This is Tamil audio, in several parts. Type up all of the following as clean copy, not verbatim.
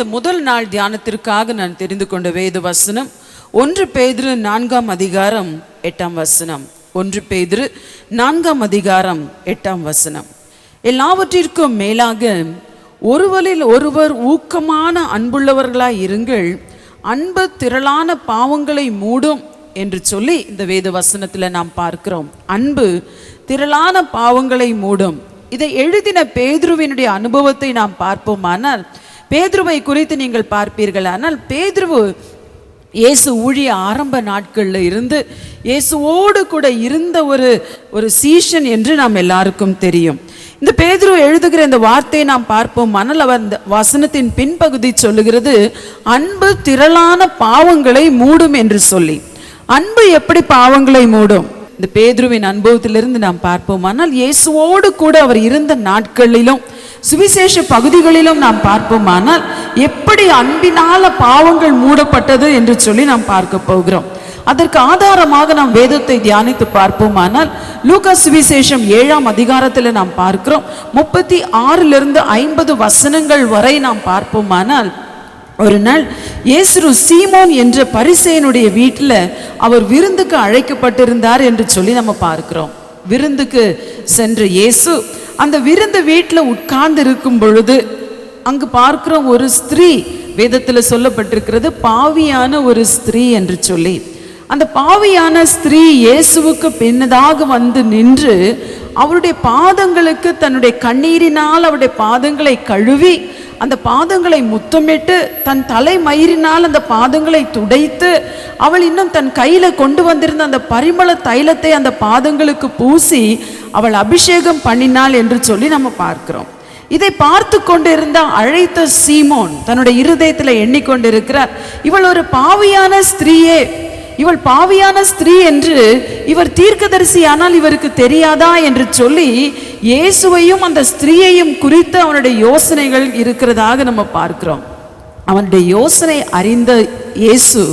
முதல் நாள் தியானத்திற்காக நான் தெரிந்து கொண்ட வேத வசனம் 1 பேதுரு 4ஆம் அதிகாரம் 8ஆம் வசனம். 1 பேதுரு 4ஆம் அதிகாரம் 8ஆம் வசனம். எல்லாவற்றிற்கும் மேலாக ஒருவரில் ஒருவர் ஊக்கமான அன்புள்ளவர்களாய் இருங்கள், அன்பு திரளான பாவங்களை மூடும் என்று சொல்லி இந்த வேத வசனத்தில் நாம் பார்க்கிறோம். அன்பு திரளான பாவங்களை மூடும். இதை எழுதின பேதுருவினுடைய அனுபவத்தை நாம் பார்ப்போமானால், பேதுருவை குறித்து நீங்கள் பார்ப்பீர்கள். ஆனால் பேதுரு இயேசு ஊழிய ஆரம்ப நாட்களில் இருந்து இயேசுவோடு கூட இருந்த ஒரு சீஷன் என்று நாம் எல்லாருக்கும் தெரியும். இந்த பேதுரு எழுதுகிற இந்த வார்த்தையை நாம் பார்ப்போம். ஆனால் அவர் இந்த வசனத்தின் பின்பகுதி சொல்லுகிறது, அன்பு திரளான பாவங்களை மூடும் என்று சொல்லி. அன்பு எப்படி பாவங்களை மூடும்? இந்த பேதுருவின் அனுபவத்திலிருந்து நாம் பார்ப்போம். ஆனால் இயேசுவோடு கூட அவர் இருந்த நாட்களிலும் சுவிசேஷ பகுதிகளிலும் நாம் பார்ப்போமானால் எப்படி அன்பினால பாவங்கள் மூடப்பட்டது என்று சொல்லி நாம் பார்க்க போகிறோம். அதற்கு ஆதாரமாக நாம் வேதத்தை தியானித்து பார்ப்போமானால் லூக்கா சுவிசேஷம் 7ஆம் அதிகாரத்தில் நாம் பார்க்கிறோம். 36 50 வசனங்கள் வரை நாம் பார்ப்போமானால், ஒரு நாள் இயேசு சீமோன் என்ற பரிசேயனுடைய வீட்டில் அவர் விருந்துக்கு அழைக்கப்பட்டிருந்தார் என்று சொல்லி நம்ம பார்க்கிறோம். விருந்துக்கு சென்ற இயேசு அந்த விருந்து வீட்டில் உட்கார்ந்து இருக்கும் பொழுது அங்கு பார்க்கிறோம் ஒரு ஸ்திரீ, வேதத்தில் சொல்லப்பட்டிருக்கிறது பாவியான ஒரு ஸ்திரீ என்று சொல்லி. அந்த பாவியான ஸ்திரீ இயேசுவுக்கு பின்னதாக வந்து நின்று அவருடைய பாதங்களுக்கு தன்னுடைய கண்ணீரினால் அவருடைய பாதங்களை கழுவி அந்த பாதங்களை முத்தமிட்டு தன் தலைமயிரினால் அந்த பாதங்களை துடைத்து அவள் இன்னும் தன் கையில கொண்டு வந்திருந்த அந்த பரிமள தைலத்தை அந்த பாதங்களுக்கு பூசி அவள் அபிஷேகம் பண்ணினாள் என்று சொல்லி நம்ம பார்க்கிறோம். இதை பார்த்து கொண்டிருந்த அழைத்த சீமோன் தன்னுடைய இருதயத்தில் எண்ணிக்கொண்டிருக்கிறார், இவள் ஒரு பாவியான ஸ்திரீயே, இவள் பாவியான ஸ்திரீ என்று இவர் தீர்க்கதரிசி, ஆனால் இவருக்கு தெரியாதா என்று சொல்லி இயேசுவையும் அந்த ஸ்திரீயையும் குறித்து அவனுடைய யோசனைகள் இருக்கிறதாக நம்ம பார்க்கிறோம். அவனுடைய யோசனை அறிந்த இயேசு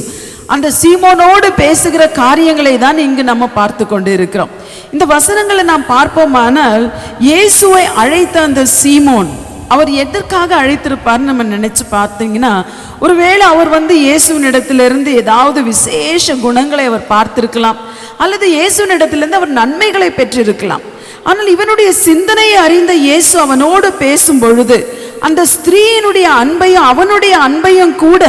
அந்த சீமோனோடு பேசுகிற காரியங்களை தான் இங்கு நம்ம பார்த்து கொண்டு இருக்கிறோம். இந்த வசனங்களை நாம் பார்ப்போமானால், இயேசுவை அழைத்த அந்த சீமோன் அவர் எதற்காக அழைத்திருப்பார் நம்ம நினைச்சு பார்த்தீங்கன்னா, ஒருவேளை அவர் இயேசுவினிடத்திலிருந்து ஏதாவது விசேஷ குணங்களை அவர் பார்த்திருக்கலாம், அல்லது இயேசுவினிடத்திலிருந்து அவர் நன்மைகளை பெற்றிருக்கலாம். ஆனால் இவனுடைய சிந்தனையை அறிந்த இயேசு அவனோடு பேசும் பொழுது அந்த ஸ்திரீயினுடைய அன்பையும் அவனுடைய அன்பையும் கூட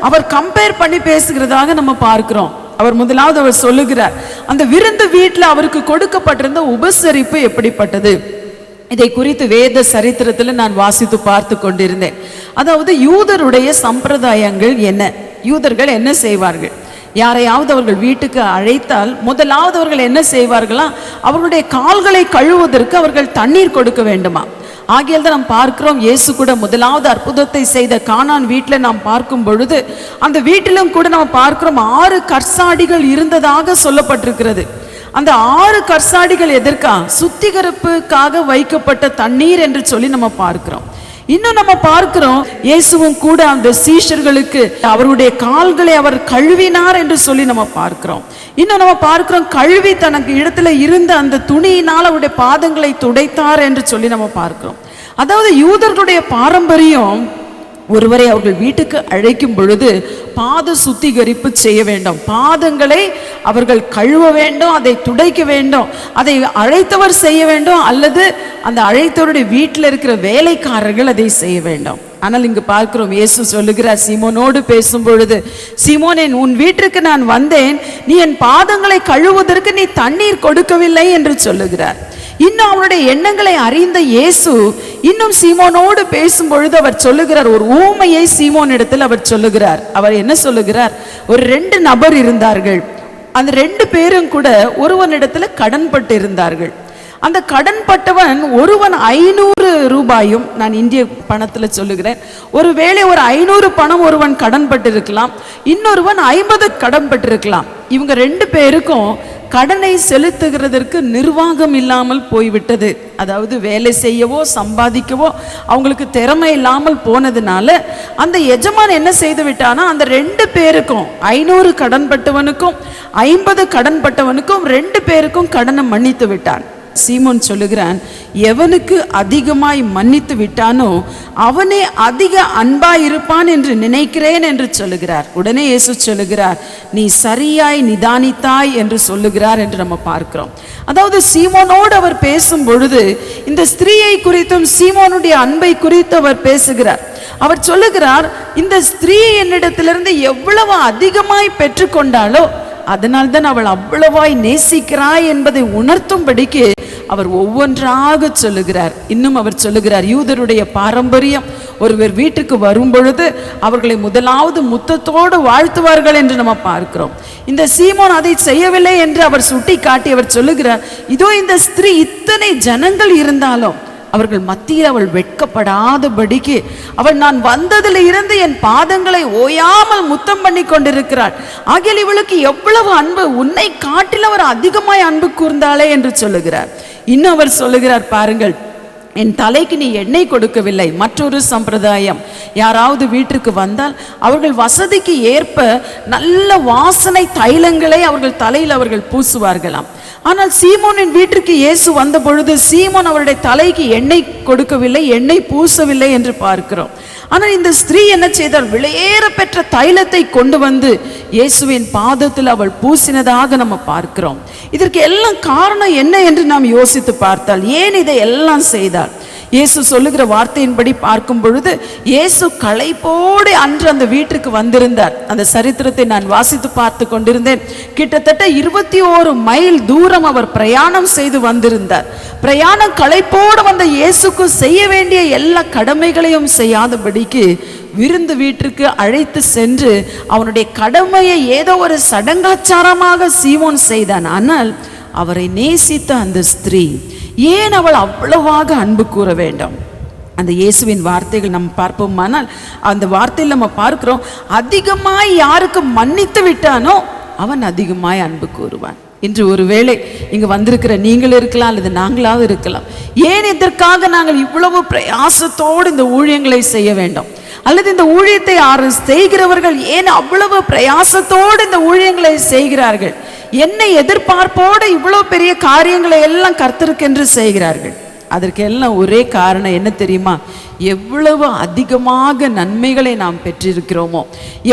அவர் கம்பேர் பண்ணி பேசுகிறதாக நம்ம பார்க்கிறோம். அவர் முதலாவது அவர் சொல்லுகிறார், அந்த விருந்து வீட்டில் அவருக்கு கொடுக்கப்பட்டிருந்த உபசரிப்பு எப்படிப்பட்டது. இதை குறித்து வேத சரித்திரத்தில் நான் வாசித்து பார்த்து கொண்டிருந்தேன். அதாவது யூதருடைய சம்பிரதாயங்கள் என்ன, யூதர்கள் என்ன செய்வார்கள், யாரையாவது அவர்கள் வீட்டுக்கு அழைத்தால் முதலாவது அவர்கள் என்ன செய்வார்களா, அவர்களுடைய கால்களை கழுவுவதற்கு அவர்கள் தண்ணீர் கொடுக்க வேண்டுமா. ஆகியால் தான் நாம் பார்க்கிறோம், இயேசு கூட முதலாவது அற்புதத்தை செய்த கானான் வீட்டில் நாம் பார்க்கும் பொழுது அந்த வீட்டிலும் கூட நாம் பார்க்கிறோம் 6 கற்சாடிகள் இருந்ததாக சொல்லப்பட்டிருக்கிறது. அந்த 6 கற்சாடிகள் எதற்கா, சுத்திகரிப்புக்காக வைக்கப்பட்ட தண்ணீர் என்று சொல்லி நம்ம பார்க்கிறோம். இன்னும் நம்ம பார்க்கிறோம், இயேசுவும் கூட அந்த சீஷர்களுக்கு அவருடைய கால்களை அவர் கழுவினார் என்று சொல்லி நம்ம பார்க்கிறோம். இன்னும் நம்ம பார்க்கிறோம், கழுவி தனக்கு இடத்துல இருந்த அந்த துணியினால் அவருடைய பாதங்களை துடைத்தார் என்று சொல்லி நம்ம பார்க்கிறோம். அதாவது யூதர்களுடைய பாரம்பரியம், ஒருவரை அவர்கள் வீட்டுக்கு அழைக்கும் பொழுது பாத சுத்திகரிப்பு செய்ய வேண்டும், பாதங்களை அவர்கள் கழுவ வேண்டும், அதை துடைக்க வேண்டும், அதை அழைத்தவர் செய்ய வேண்டும், அல்லது அந்த அழைத்தவருடைய வீட்டில் இருக்கிற வேலைக்காரர்கள் அதை செய்ய வேண்டும். ஆனால் இங்கு பார்க்கிறோம், இயேசு சொல்லுகிறார் சீமோனோடு பேசும் பொழுது, சீமோனே, உன் வீட்டிற்கு நான் வந்தேன், நீ என் பாதங்களை கழுவுவதற்கு நீ தண்ணீர் கொடுக்கவில்லை என்று சொல்லுகிறார். இன்னும் அவருடைய எண்ணங்களை அறிந்த இயேசு இன்னும் சீமோனோடு பேசும் பொழுது அவர் சொல்லுகிறார், ஒரு ஊமையை சீமோன் இடத்தில் அவர் சொல்லுகிறார். அவர் என்ன சொல்லுகிறார், ஒரு 2 நபர் இருந்தார்கள், அந்த 2 பேரும் கூட ஒருவனிடத்தில் கடன்பட்டு இருந்தார்கள். அந்த கடன்பட்டவன் ஒருவன் 500 ரூபாயும், நான் இந்திய பணத்தில் சொல்லுகிறேன், ஒருவேளை ஒரு 500 பணம் ஒருவன் கடன்பட்டு இருக்கலாம், இன்னொருவன் 50 கடன்பட்டிருக்கலாம். இவங்க 2 பேருக்கும் கடனை செலுத்துகிறதற்கு நிர்வாகம் இல்லாமல் போய்விட்டது. அதாவது வேலை செய்யவோ சம்பாதிக்கவோ அவங்களுக்கு திறமை இல்லாமல் போனதுனால அந்த எஜமான் என்ன செய்து விட்டானா, அந்த 2 பேருக்கும் 500 கடன்பட்டவனுக்கும் 50 கடன்பட்டவனுக்கும் 2 பேருக்கும் கடனை மன்னித்து விட்டான். சீமோன் சொல்லுகிறான், எவனுக்கு அதிகமாய் மன்னித்து விட்டானோ அவனே அதிக அன்பாயிருப்பான் என்று நினைக்கிறேன் என்று சொல்லுகிறார். உடனே இயேசு சொல்லுகிறார், நீ சரியாய் நிதானித்தாய் என்று சொல்லுகிறார் என்று நம்ம பார்க்கிறோம். அதாவது சீமோனோடு அவர் பேசும் பொழுது இந்த ஸ்திரீயை குறித்தும் சீமோனுடைய அன்பை குறித்து அவர் பேசுகிறார். அவர் சொல்லுகிறார், இந்த ஸ்திரீ என்னிடத்திலிருந்து எவ்வளவு அதிகமாய் பெற்றுக்கொண்டாலோ அதனால்தான் அவள் அவ்வளவாய் நேசிக்கிறாய் என்பதை உணர்த்தும்படிக்கு அவர் ஒவ்வொன்றாக சொல்லுகிறார். இன்னும் அவர் சொல்லுகிறார், யூதருடைய பாரம்பரியம் ஒருவர் வீட்டுக்கு வரும் பொழுது அவர்களை முதலாவது முத்தத்தோடு வாழ்த்துவார்கள் என்று நம்ம பார்க்கிறோம். இந்த சீமோன் அதை செய்யவில்லை என்று அவர் சுட்டி காட்டி அவர் சொல்லுகிறார், இதோ இந்த ஸ்திரீ இத்தனை ஜனங்கள் இருந்தாலும் அவர்கள் மத்தியில் அவள் வெட்கப்படாதபடிக்கு அவள் நான் வந்ததில் இருந்து என் பாதங்களை ஓயாமல் முத்தம் பண்ணி கொண்டிருக்கிறாள். ஆகிய இவளுக்கு எவ்வளவு அன்பு, உன்னை காட்டில் அவர் அதிகமாய் அன்பு கூர்ந்தாளே என்று சொல்லுகிறார். இன்னும் அவர் சொல்லுகிறார், பாருங்கள், என் தலைக்கு நீ எண்ணெய் கொடுக்கவில்லை. மற்றொரு சம்பிரதாயம், யாராவது வீட்டிற்கு வந்தால் அவர்கள் வசதிக்கு ஏற்ப நல்ல வாசனை தைலங்களை அவர்கள் தலையில் அவர்கள் பூசுவார்களாம். ஆனால் சீமோனின் வீட்டிற்கு இயேசு வந்த பொழுது சீமோன் அவருடைய தலைக்கு எண்ணெய் கொடுக்கவில்லை, எண்ணெய் பூசவில்லை என்று பார்க்கிறோம். ஆனால் இந்த ஸ்திரீ என்ன செய்தால், விலையேற பெற்ற தைலத்தை கொண்டு வந்து இயேசுவின் பாதத்தில் அவள் பூசினதாக நம்ம பார்க்கிறோம். இதற்கு எல்லாம் காரணம் என்ன என்று நாம் யோசித்து பார்த்தால், ஏன் இதை எல்லாம் செய்தால்? இயேசு சொல்லுகிற வார்த்தையின்படி பார்க்கும் பொழுது இயேசு களைப்போடு அன்று அந்த வீட்டிற்கு வந்திருந்தார். அந்த சரித்திரத்தை நான் வாசித்து பார்த்து கொண்டிருந்தேன். கிட்டத்தட்ட 21 மைல் தூரம் அவர் பிரயாணம் செய்து வந்திருந்தார். பிரயாணம் களைப்போடு வந்த இயேசுக்கு செய்ய வேண்டிய எல்லா கடமைகளையும் செய்யாதபடிக்கு விருந்து வீட்டிற்கு அழைத்து சென்று அவனுடைய கடமையை ஏதோ ஒரு சடங்காச்சாரமாக சீமோன் செய்தான். ஆனால் அவரை நேசித்த அந்த ஸ்திரீ ஏன் அவள் அவ்வளவாக அன்பு கூற வேண்டும்? அந்த இயேசுவின் வார்த்தைகள் நம்ம பார்ப்போமானால் அந்த வார்த்தையில் நம்ம பார்க்கிறோம், அதிகமாய் யாருக்கு மன்னித்து விட்டானோ அவன் அதிகமாய் அன்பு கூறுவான். இன்று ஒருவேளை இங்கு வந்திருக்கிற நீங்கள் இருக்கலாம், அல்லது நாங்களாவது இருக்கலாம். ஏன் இதற்காக நாங்கள் இவ்வளவு பிரயாசத்தோடு இந்த ஊழியங்களை செய்ய வேண்டும்? அல்லது இந்த ஊழியத்தை செய்கிறவர்கள் ஏன் அவ்வளவு பிரயாசத்தோடு இந்த ஊழியங்களை செய்கிறார்கள்? என்ன எதிர்பார்ப்போடு இவ்வளவு பெரிய காரியங்களை எல்லாம் கர்த்தருக்கென்று செய்கிறார்கள்? அதற்கு எல்லாம் ஒரே காரணம் என்ன தெரியுமா? எவ்வளவு அதிகமாக நன்மைகளை நாம் பெற்றிருக்கிறோமோ,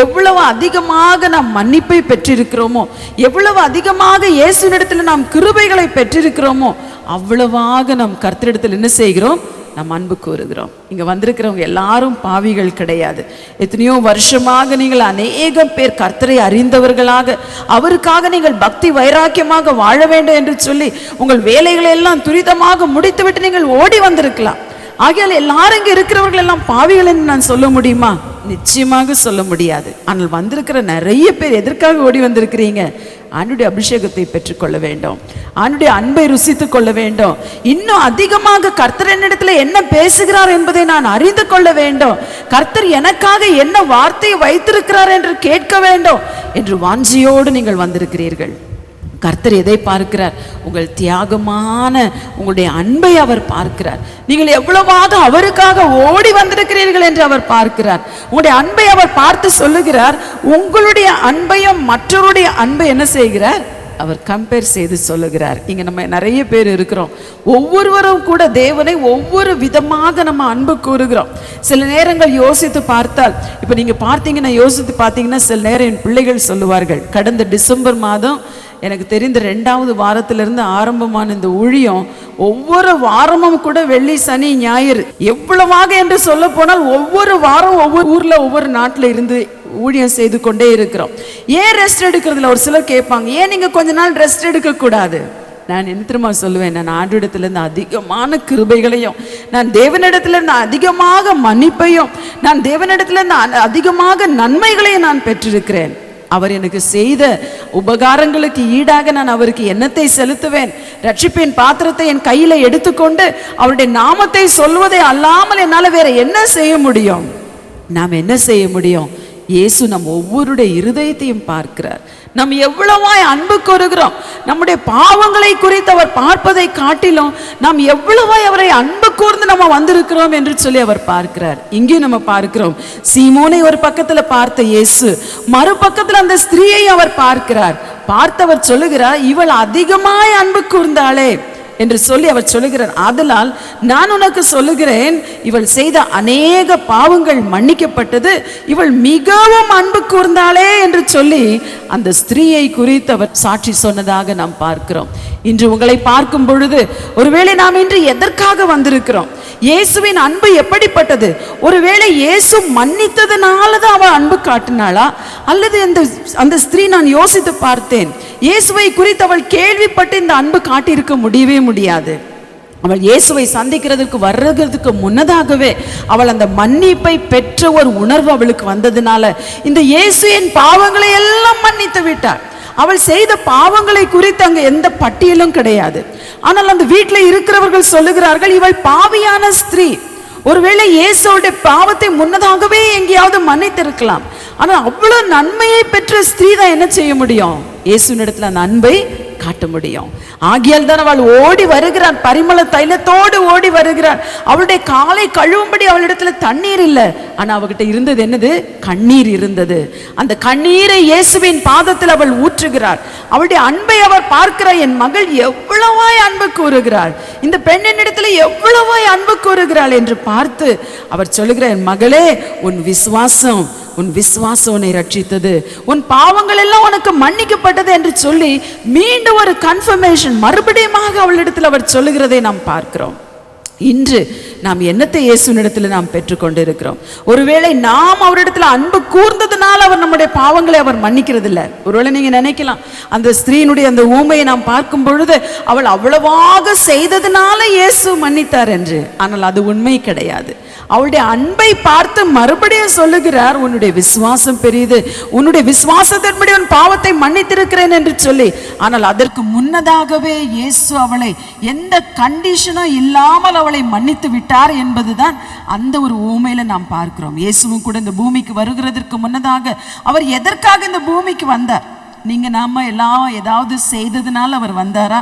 எவ்வளவு அதிகமாக நாம் மன்னிப்பை பெற்றிருக்கிறோமோ, எவ்வளவு அதிகமாக இயேசுவினிடத்தில் நாம் கிருபைகளை பெற்றிருக்கிறோமோ, அவ்வளவாக நாம் கர்த்தரிடத்தில் என்ன செய்கிறோம்? நாம் அன்பு கூறுகிறோம். இங்க வந்திருக்கிறவங்க எல்லாரும் பாவிகள் கிடையாது. எத்தனையோ வருஷமாக நீங்கள் அநேகம் பேர் கர்த்தரை அறிந்தவர்களாக, அவருக்காக நீங்கள் பக்தி வைராக்கியமாக வாழ வேண்டும் என்று சொல்லி உங்கள் வேலைகளை எல்லாம் துரிதமாக முடித்துவிட்டு நீங்கள் ஓடி வந்திருக்கலாம். ஆகையால் எல்லாரும் இங்கே இருக்கிறவர்கள் எல்லாம் பாவிகள் என்று நான் சொல்ல முடியுமா? நிச்சயமாக சொல்ல முடியாது. ஆனால் வந்திருக்கிற நிறைய பேர் எதற்காக ஓடி வந்திருக்கிறீங்க? ஆண்டுடைய அபிஷேகத்தை பெற்றுக்கொள்ள வேண்டும், ஆண்டுடைய அன்பை ருசித்து கொள்ள வேண்டும், இன்னும் அதிகமாக கர்த்தர் என்னிடத்தில் என்ன பேசுகிறார் என்பதை நான் அறிந்து கொள்ள வேண்டும், கர்த்தர் எனக்காக என்ன வார்த்தையை வைத்திருக்கிறார் என்று கேட்க வேண்டும் என்று வாஞ்சியோடு நீங்கள் வந்திருக்கிறீர்கள். கர்த்தர் எதை பார்க்கிறார்? உங்கள் தியாகமான உங்களுடைய அன்பை அவர் பார்க்கிறார். நீங்கள் எவ்வளவாக அவருக்காக ஓடி வந்திருக்கிறீர்கள் என்று அவர் பார்க்கிறார். உங்களுடைய அன்பை அவர் பார்த்து சொல்லுகிறார், உங்களுடைய அன்பையும் மற்றவருடைய அன்பை என்ன செய்கிறார்? அவர் கம்பேர் செய்து சொல்லுகிறார். இங்க நம்ம நிறைய பேர் இருக்கிறோம், ஒவ்வொருவரும் கூட தேவனை ஒவ்வொரு விதமாக நம்ம அன்பு கூறுகிறோம். சில நேரங்கள் யோசித்து பார்த்தால், இப்ப நீங்க பார்த்தீங்கன்னா யோசித்து பார்த்தீங்கன்னா சில நேரம் என் பிள்ளைகள் சொல்லுவார்கள், கடந்த டிசம்பர் மாதம் எனக்கு தெரிந்த 2வது வாரத்திலிருந்து ஆரம்பமான இந்த ஊழியம் ஒவ்வொரு வாரமும் கூட வெள்ளி சனி ஞாயிறு எவ்வளவாக என்று சொல்ல போனால் ஒவ்வொரு வாரம் ஒவ்வொரு ஊர்ல ஒவ்வொரு நாட்டில் இருந்து ஊழியம் செய்து கொண்டே இருக்கிறோம். ஏன் ரெஸ்ட் எடுக்கிறதுல ஒரு சிலர் கேட்பாங்க, ஏன் நீங்க கொஞ்ச நாள் ரெஸ்ட் எடுக்க கூடாது? நான் என்ன தெரியுமா சொல்லுவேன், நான் ஆண்டவரிடத்திலிருந்து அதிகமான கிருபைகளையும், நான் தேவனிடத்திலிருந்து அதிகமாக மன்னிப்பையும், நான் தேவனிடத்திலிருந்து அதிகமாக நன்மைகளையும் நான் பெற்றிருக்கிறேன். அவர் எனக்கு செய்த உபகாரங்களுக்கு ஈடாக நான் அவருக்கு என்னத்தை செலுத்துவேன்? ரட்சிப்பின் பாத்திரத்தை என் கையில எடுத்துக்கொண்டு அவருடைய நாமத்தை சொல்வதை அல்லாமல் என்னால் வேற என்ன செய்ய முடியும்? நாம் என்ன செய்ய முடியும்? இயேசு நம் ஒவ்வொருடைய இருதயத்தையும் பார்க்கிறார். நாம் எவ்வளவாய் அன்பு கூறுகிறோம், நம்முடைய பாவங்களை குறித்து அவர் பார்ப்பதை காட்டிலும் நாம் எவ்வளவாய் அவரை அன்பு கூர்ந்து நம்ம வந்திருக்கிறோம் என்று சொல்லி அவர் பார்க்கிறார். இங்கே நம்ம பார்க்கிறோம், சீமோனை ஒரு பக்கத்துல பார்த்த இயேசு மறுபக்கத்துல அந்த ஸ்திரீயை அவர் பார்க்கிறார். பார்த்தவர் சொல்லுகிறார், இவள் அதிகமாய் அன்பு கூர்ந்தாளே, என்று சொல்லி அவர் சொல்லுகிறார். ஆதலால் நான் உனக்கு சொல்லுகிறேன், இவள் செய்த அநேக பாவங்கள் மன்னிக்கப்பட்டது, இவள் மிகவும் அன்பு கூர்ந்தாளே என்று சொல்லி அந்த ஸ்திரீயை குறித்து அவர் சாட்சி சொன்னதாக நாம் பார்க்கிறோம். இன்று உங்களை பார்க்கும் பொழுது ஒருவேளை நாம் இன்று எதற்காக வந்திருக்கிறோம்? இயேசுவின் அன்பு எப்படிப்பட்டது? ஒருவேளை இயேசு மன்னித்ததுனால தான் அவள் அன்பு காட்டினாளா? அல்லது அந்த ஸ்திரீ, நான் யோசித்து பார்த்தேன், இயேசுவை குறித்து அவள் கேள்விப்பட்டு இந்த அன்பு காட்டியிருக்க முடியவே முடியாது. அவள் இயேசுவை சந்திக்கிறதுக்கு வர்றதுக்கு முன்னதாகவே அவள் அந்த மன்னிப்பை பெற்ற ஒரு உணர்வு அவளுக்கு வந்ததுனால இந்த இயேசுவின் பாவங்களை எல்லாம் மன்னித்து விட்டாள். அவள் செய்த பாவங்களை குறித்து அங்க எந்த பட்டியலும் கிடையாது. ஆனால் அந்த வீட்டில் இருக்கிறவர்கள் சொல்லுகிறார்கள், இவள் பாவியான ஸ்திரீ. ஒருவேளை இயேசுடைய பாவத்தை முன்னதாகவே எங்கேயாவது மன்னித்திருக்கலாம். ஆனால் அவ்வளவு நன்மையை பெற்ற ஸ்திரீ தான் என்ன செய்ய முடியும்? இயேசுவினிடத்தில் அந்த அன்பை காட்ட முடியும். ஆகியால் தான் அவள் ஓடி வருகிறாள், பரிமள தைலத்தோடு ஓடி வருகிறாள். அவளுடைய காலை கழுவும்படி அவளிடத்துல தண்ணீர் இல்லை, ஆனா அவகிட்ட இருந்தது என்னது? கண்ணீர் இருந்தது. அந்த கண்ணீரை இயேசுவின் பாதத்தில் அவள் ஊற்றுகிறாள். அவளுடைய அன்பை அவர் பார்க்கிறார். என் மகள் எவ்வளவாய் அன்பு கூறுகிறாள், இந்த பெண்ணின் இடத்துல எவ்வளவாய் அன்பு கூறுகிறாள் என்று பார்த்து அவர் சொல்லுகிறார், என் மகளே, உன் விசுவாசம் உன்னை ரட்சித்தது, உன் பாவங்கள் எல்லாம் உனக்கு மன்னிக்கப்பட்டது என்று சொல்லி மீண்டும் ஒரு கன்ஃபர்மேஷன் மறுபடியும் அவளிடத்தில் அவர் சொல்லுகிறதை நாம் பார்க்கிறோம். இன்று நாம் என்னத்தை இயேசுவினிடத்தில் நாம் பெற்றுக்கொண்டு இருக்கிறோம்? ஒருவேளை நாம் அவரிடத்தில் அன்பு கூர்ந்ததுனால அவர் நம்முடைய பாவங்களை அவர் மன்னிக்கிறது இல்லை. ஒருவேளை நீங்க நினைக்கலாம், அந்த ஸ்திரீனுடைய அந்த ஊமையை நாம் பார்க்கும் பொழுது அவள் அவ்வளவாக செய்ததுனால இயேசு மன்னித்தார் என்று. ஆனால் அது உண்மை கிடையாது. அவளுடைய அன்பை பார்த்து மறுபடியும் சொல்லுகிறார், உன்னுடைய விசுவாசம் பெரியது, உன்னுடைய விசுவாசத்தின்படி உன் பாவத்தை மன்னித்திருக்கிறேன் என்று சொல்லி. ஆனால் அதற்கு முன்னதாகவே இயேசு அவளை எந்த கண்டிஷனும் இல்லாமல் அவளை மன்னித்து விட்டார் என்பதுதான் அந்த ஒரு ஊமையில நாம் பார்க்கிறோம். இயேசுவும் கூட இந்த பூமிக்கு வருகிறதற்கு முன்னதாக அவர் எதற்காக இந்த பூமிக்கு வந்தார்? நீங்க நாம எல்லாம் ஏதாவது செய்ததுனால அவர் வந்தாரா?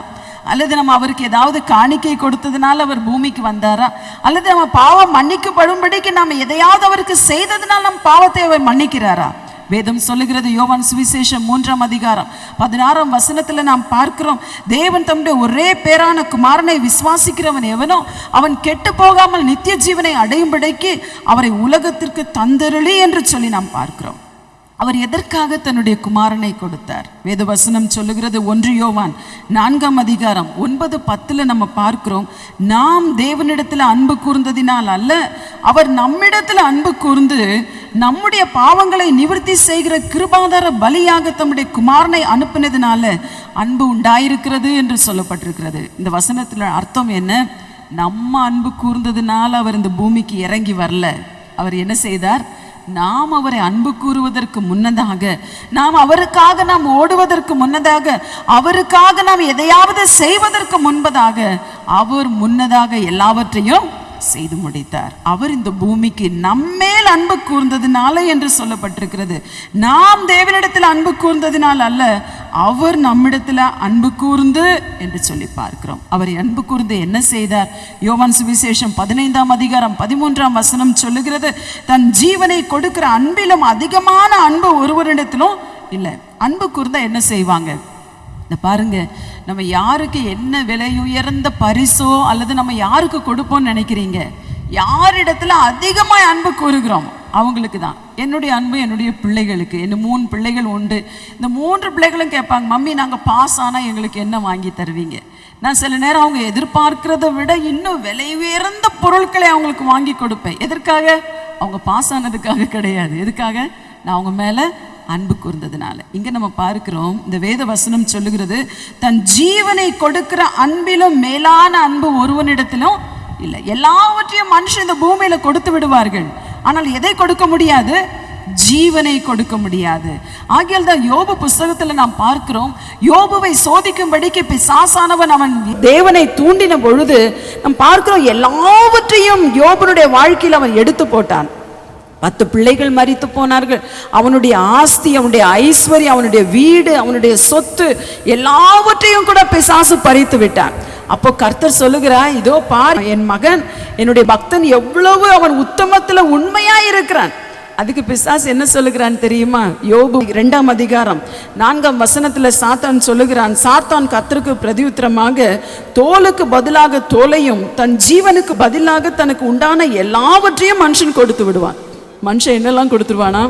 அல்லது நம்ம அவருக்கு ஏதாவது காணிக்கை கொடுத்ததுனால அவர் பூமிக்கு வந்தாரா? அல்லது நம்ம பாவம் மன்னிக்கப்படும்படிக்கு நாம் எதையாவது அவருக்கு செய்ததுனால நம் பாவத்தை அவர் மன்னிக்கிறாரா? வேதம் சொல்லுகிறது, யோவான் சுவிசேஷம் 3ஆம் அதிகாரம் 16ஆம் வசனத்துல நாம் பார்க்கிறோம், தேவன் தம்முடைய ஒரே பேரான குமாரனை விசுவாசிக்கிறவன் எவனோ அவன் கெட்டு போகாமல் நித்திய ஜீவனை அடையும்படிக்கு அவரை உலகத்திற்கு தந்தருளி என்று சொல்லி நாம் பார்க்கிறோம். அவர் எதற்காக தன்னுடைய குமாரனை கொடுத்தார்? வேத வசனம் சொல்லுகிறது, 1 யோவான் 4ஆம் அதிகாரம் 9-10 நம்ம பார்க்கிறோம், நாம் தேவனிடத்தில் அன்பு கூர்ந்ததினால் அல்ல, அவர் நம்மிடத்தில் அன்பு கூர்ந்து நம்முடைய பாவங்களை நிவர்த்தி செய்கிற கிருபாதார பலியாக தம்முடைய குமாரனை அனுப்பினதினால அன்பு உண்டாயிருக்கிறது என்று சொல்லப்பட்டிருக்கிறது. இந்த வசனத்துல அர்த்தம் என்ன? நம்ம அன்பு கூர்ந்ததுனால அவர் இந்த பூமிக்கு இறங்கி வரல. அவர் என்ன செய்தார்? நாம் அவரை அன்பு கூறுவதற்கு முன்னதாக, நாம் அவருக்காக நாம் ஓடுவதற்கு முன்னதாக, அவருக்காக நாம் எதையாவது செய்வதற்கு முன்பதாக அவர் முன்னதாக எல்லாவற்றையும் செய்து முடித்தார். அவர் இந்த பூமிக்கு நம்மேல் அன்பு கூர்ந்ததினால என்று சொல்லப்பட்டிருக்கிறது. நாம் தேவனிடத்தில் அன்பு கூர்ந்ததினால் அல்ல, அவர் நம்மிடத்தில் அன்பு கூர்ந்து என்று சொல்லி பார்க்கிறோம். அவர் அன்பு கூர்ந்து என்ன செய்தார்? யோவான் சுவிசேஷம் 15ஆம் அதிகாரம் 13ஆம் வசனம் சொல்லுகிறது, தன் ஜீவனை கொடுக்கிற அன்பிலும் அதிகமான அன்பு ஒருவரிடத்திலும் இல்லை. அன்பு கூர்ந்தா என்ன செய்வாங்க? இந்த பாருங்க, நம்ம யாருக்கு என்ன விலை உயர்ந்த பரிசோ அல்லது நம்ம யாருக்கு கொடுப்போம்னு நினைக்கிறீங்க? யாரிடத்துல அதிகமாக அன்பு கூறுகிறோம் அவங்களுக்கு தான். என்னுடைய அன்பு என்னுடைய பிள்ளைகளுக்கு. என்ன 3 பிள்ளைகள் உண்டு. இந்த 3 பிள்ளைகளும் கேட்பாங்க, மம்மி நாங்கள் பாஸ் ஆனால் எங்களுக்கு என்ன வாங்கி தருவீங்க? நான் சில நேரம் அவங்க எதிர்பார்க்கிறத விட இன்னும் விலை உயர்ந்த பொருட்களை அவங்களுக்கு வாங்கி கொடுப்பேன். எதற்காக? அவங்க பாஸ் ஆனதுக்காக கிடையாது. எதுக்காக? நான் அவங்க மேலே அன்பு கூர்ந்ததுனால. இங்க நம்ம பார்க்கிறோம், இந்த வேத வசனம் சொல்லுகிறது, தன் ஜீவனை கொடுக்கிற அன்பிலும் மேலான அன்பு ஒருவனிடத்திலும் இல்லை. எல்லாவற்றையும் மனுஷன் இந்த பூமியில கொடுத்து விடுவார்கள், ஆனால் எதை கொடுக்க முடியாது? ஜீவனை கொடுக்க முடியாது. ஆகியால் தான் யோபு புஸ்தகத்துல நாம் பார்க்கிறோம், யோபுவை சோதிக்கும்படிக்கு பிசாசானவன் அவன் தேவனை தூண்டின பொழுது நாம் பார்க்கிறோம், எல்லாவற்றையும் யோபுனுடைய வாழ்க்கையில் அவன் எடுத்து போட்டான். 10 பிள்ளைகள் மரித்து போனார்கள். அவனுடைய ஆஸ்தி, அவனுடைய ஐஸ்வர்யம், அவனுடைய வீடு, அவனுடைய சொத்து எல்லாவற்றையும் கூட பிசாசு பறித்து விட்டான். அப்போ கர்த்தர் சொல்லுகிறார், இதோ பார், என் மகன் என்னுடைய பக்தன் எவ்வளவு அவன் உத்தமத்துல உண்மையா இருக்கிறான். அதுக்கு பிசாசு என்ன சொல்லுகிறான் தெரியுமா? யோபு 2ஆம் அதிகாரம் 4ஆம் வசனத்துல சாத்தான் சொல்லுகிறான், சாத்தான் கர்த்தருக்கு பிரதியுத்தரமாக தோலுக்கு பதிலாக தோலையும் தன் ஜீவனுக்கு பதிலாக தனக்கு உண்டான எல்லாவற்றையும் மனுஷன் கொடுத்து விடுவான். மனுஷன் என்னெல்லாம் கொடுத்துருவானா?